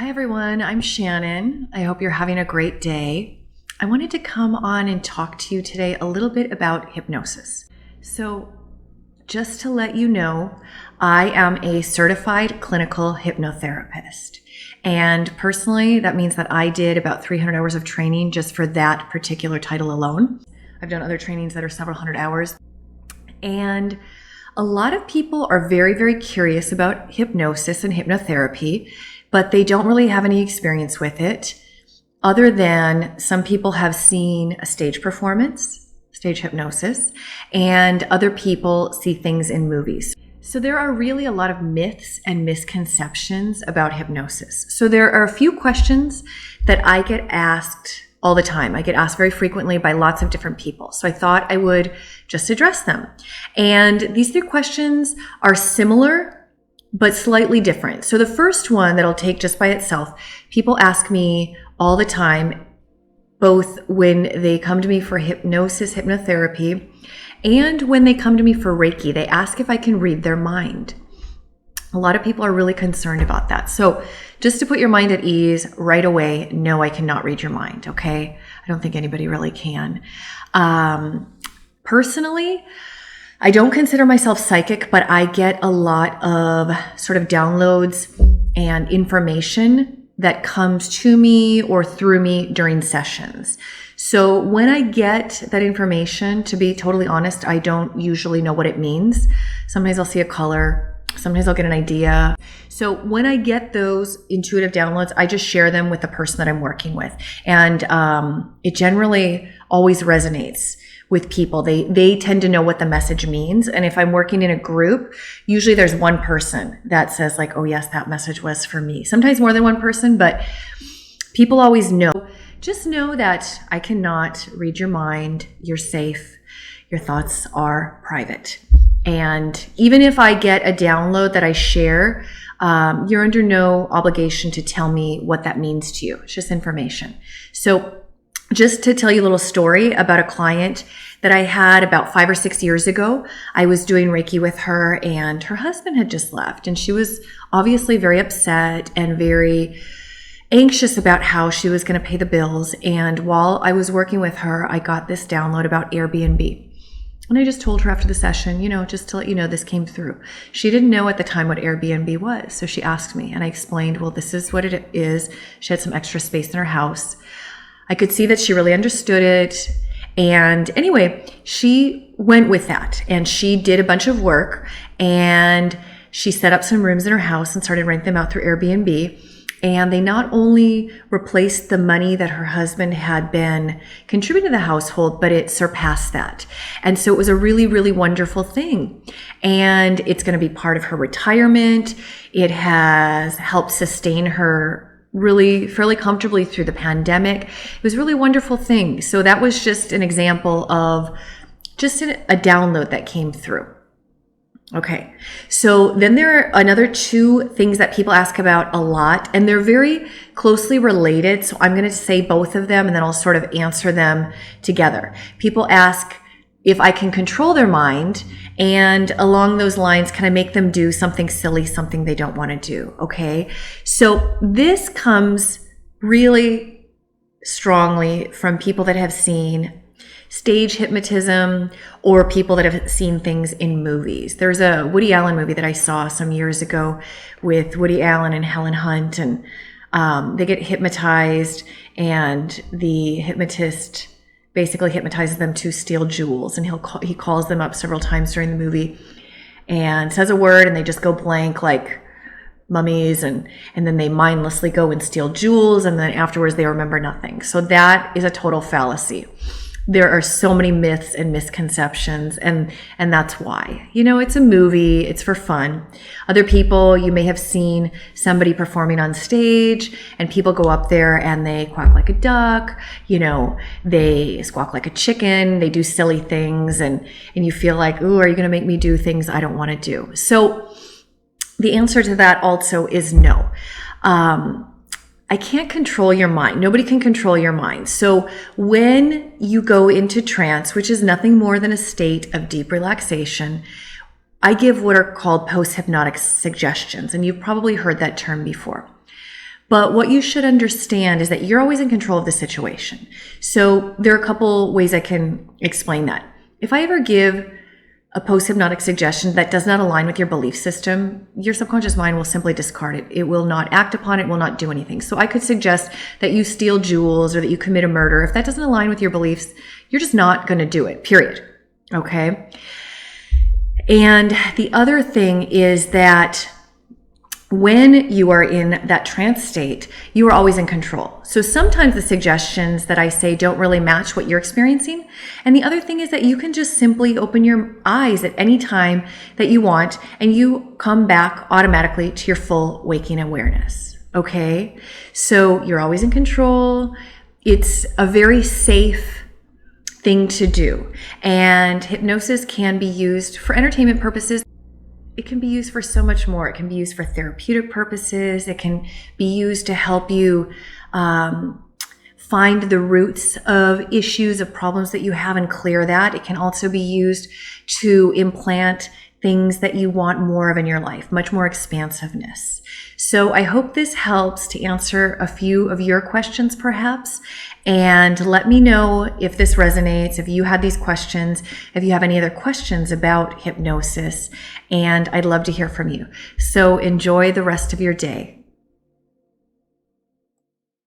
Hi everyone, I'm Shannon. I hope you're having a great day. I wanted to come on and talk to you today a little bit about hypnosis. So just to let you know, I am a certified clinical hypnotherapist. And personally, that means that I did about 300 hours of training just for that particular title alone. I've done other trainings that are several hundred hours. And a lot of people are very, very curious about hypnosis and hypnotherapy, but they don't really have any experience with it other than some people have seen a stage performance, stage hypnosis, and other people see things in movies. So there are really a lot of myths and misconceptions about hypnosis. So there are a few questions that I get asked all the time. I get asked very frequently by lots of different people. So I thought I would just address them. And these three questions are similar, but slightly different. So the first one that I'll take just by itself, people ask me all the time, both when they come to me for hypnosis, hypnotherapy, and when they come to me for Reiki, they ask if I can read their mind. A lot of people are really concerned about that. So just to put your mind at ease right away, no, I cannot read your mind, okay? I don't think anybody really can. Personally, I don't consider myself psychic, but I get a lot of sort of downloads and information that comes to me or through me during sessions. So when I get that information, to be totally honest, I don't usually know what it means. Sometimes I'll see a color. Sometimes I'll get an idea. So when I get those intuitive downloads, I just share them with the person that I'm working with. And it generally always resonates with people. They tend to know what the message means. And if I'm working in a group, usually there's one person that says like, oh yes, that message was for me. Sometimes more than one person, but people always know. Just know that I cannot read your mind. You're safe. Your thoughts are private. And even if I get a download that I share, you're under no obligation to tell me what that means to you. It's just information. So just to tell you a little story about a client that I had about 5 or 6 years ago, I was doing Reiki with her and her husband had just left. And she was obviously very upset and very anxious about how she was going to pay the bills. And while I was working with her, I got this download about Airbnb. And I just told her after the session, just to let you know, this came through. She didn't know at the time what Airbnb was. So she asked me and I explained, well, this is what it is. She had some extra space in her house. I could see that she really understood it. And anyway, she went with that and she did a bunch of work and she set up some rooms in her house and started renting them out through Airbnb. And they not only replaced the money that her husband had been contributing to the household, but it surpassed that. And so it was a really, really wonderful thing. And it's going to be part of her retirement. It has helped sustain her really fairly comfortably through the pandemic. It was a really wonderful thing. So that was just an example of just a download that came through. Okay, so then there are another two things that people ask about a lot, and they're very closely related. So I'm going to say both of them, and then I'll sort of answer them together. People ask if I can control their mind, and along those lines, can I make them do something silly, something they don't want to do? Okay, so this comes really strongly from people that have seen stage hypnotism or people that have seen things in movies. There's a Woody Allen movie that I saw some years ago with Woody Allen and Helen Hunt, and they get hypnotized and the hypnotist basically hypnotizes them to steal jewels, and he calls them up several times during the movie and says a word and they just go blank like mummies, and then they mindlessly go and steal jewels, and then afterwards they remember nothing. So that is a total fallacy. There are so many myths and misconceptions, and that's why. It's a movie, it's for fun. Other people, you may have seen somebody performing on stage, and people go up there and they quack like a duck, they squawk like a chicken, they do silly things, and you feel like, ooh, are you going to make me do things I don't want to do? So the answer to that also is no. I can't control your mind. Nobody can control your mind. So when you go into trance, which is nothing more than a state of deep relaxation, I give what are called post-hypnotic suggestions. And you've probably heard that term before. But what you should understand is that you're always in control of the situation. So there are a couple ways I can explain that. If I ever give a post-hypnotic suggestion that does not align with your belief system, your subconscious mind will simply discard it. It will not act upon it, will not do anything. So I could suggest that you steal jewels or that you commit a murder. If that doesn't align with your beliefs, you're just not going to do it, period. Okay? And the other thing is that when you are in that trance state, you are always in control. So sometimes the suggestions that I say don't really match what you're experiencing. And the other thing is that you can just simply open your eyes at any time that you want, and you come back automatically to your full waking awareness. Okay? So you're always in control. It's a very safe thing to do. And hypnosis can be used for entertainment purposes. It can be used for so much more. It can be used for therapeutic purposes. It can be used to help you find the roots of issues, of problems that you have, and clear that. It can also be used to implant things that you want more of in your life, much more expansiveness. So I hope this helps to answer a few of your questions perhaps, and let me know if this resonates, if you had these questions, if you have any other questions about hypnosis, and I'd love to hear from you. So enjoy the rest of your day.